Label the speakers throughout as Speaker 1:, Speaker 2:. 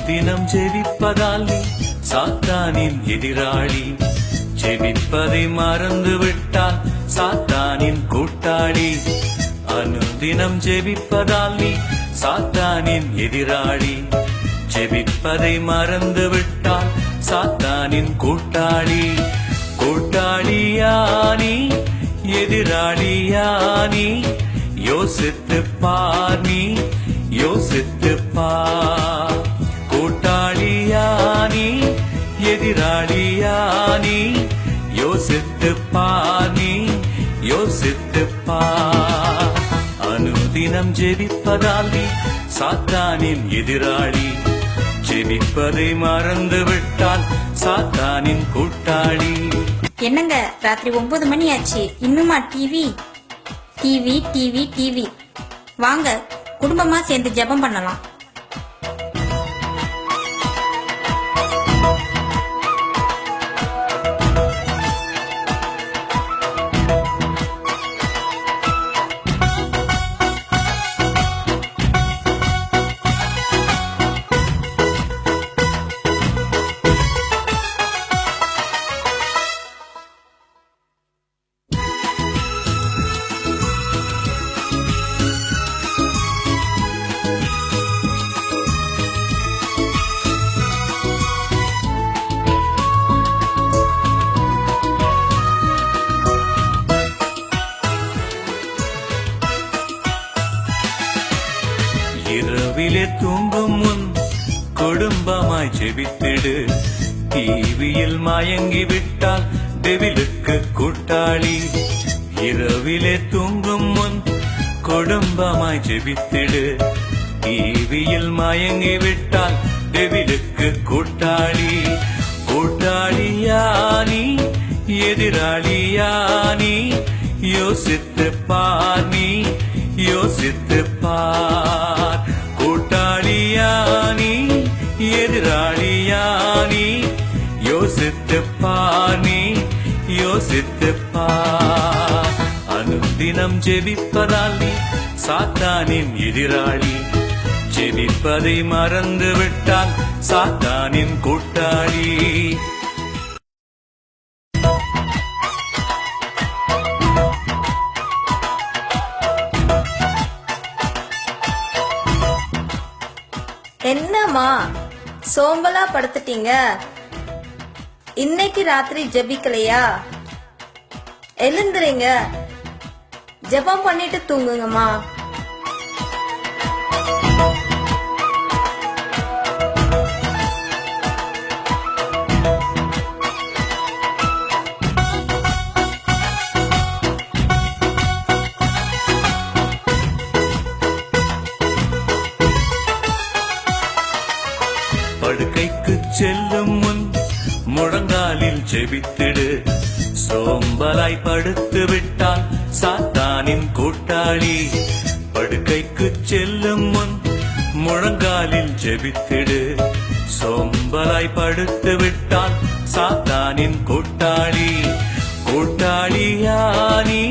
Speaker 1: அனுதினம் ஜெபிப்பதால் நீ சாத்தானின் எதிராளி. ஜெபிப்பதை மறந்து விட்டால் சாத்தானின் கூட்டாளி. அனுதினம் ஜெபிப்பதால் நீ சாத்தானின் எதிராளி. ஜெபிப்பதை மறந்து விட்டால் சாத்தானின் கூட்டாளி. கூட்டாளியானி எதிராளியானி யோசித்து பார், நீ யோசித்து பார். கூட்டாளியானி எதிராளியானி யோசித்து பார், நீ யோசித்து பார். அனுதினம் ஜெபிப்பதால் நீ சாத்தானின் எதிராளி. ஜெபிப்பதை மறந்து விட்டால் சாத்தானின் கூட்டாளி.
Speaker 2: என்னங்க ராத்திரி 9 மணி ஆச்சு, இன்னுமா டிவி டிவி டிவி டிவி? வாங்க குடும்பமா சேர்ந்து ஜெபம் பண்ணலாம்.
Speaker 1: இரவிலே தூங்கும் முன் குடும்பமாய் ஜெபித்திடு. டிவியில் மயங்கி விட்டால் டெவிலுக்கு கூட்டாளி. இரவிலே தூங்கும் முன் குடும்பமாய் ஜெபித்திடு. டிவியில் மயங்கி விட்டால் டெவிலுக்கு கூட்டாளி. கூட்டாளியானி எதிராளியானி யோசித்து பார், நீ யோசித்து பார். கூட்டாளியானி எதிராளியானி யோசித்து பார், நீ யோசித்து பார். அனுதினம் ஜெபிப்பதால் நீ சாத்தானின் எதிராளி. ஜெபிப்பதை மறந்து விட்டால் சாத்தானின் கூட்டாளி.
Speaker 3: என்னம்மா சோம்பலா படுத்துட்டீங்க? இன்னைக்கு ராத்திரி ஜெபிக்கலையா? எழுந்துறீங்க, ஜெபம் பண்ணிட்டு தூங்குங்கம்மா.
Speaker 1: படுக்கைக்கு செல்லும் முன் முழங்காலில் ஜெபித்திடு. சோம்பலாய் படுத்து விட்டால் சாத்தானின் கூட்டாளி. படுக்கைக்கு செல்லும் முன் முழங்காலில் ஜெபித்திடு. சோம்பலாய் படுத்து விட்டால் சாத்தானின் கூட்டாளி. கூட்டாளியானி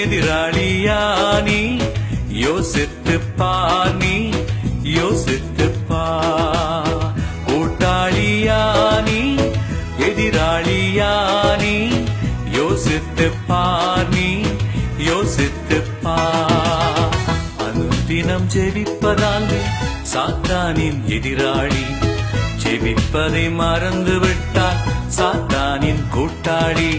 Speaker 1: எதிராளியானி யோசித்து பார், நீ யோசித்து பார். கூட்டாளியானி எதிராளியானி யோசித்து பார், நீ யோசித்து பார். அனுதினம் ஜெபிப்பதால் சாத்தானின் எதிராளி. ஜெபிப்பதை மறந்து விட்டால் சாத்தானின் கூட்டாளி.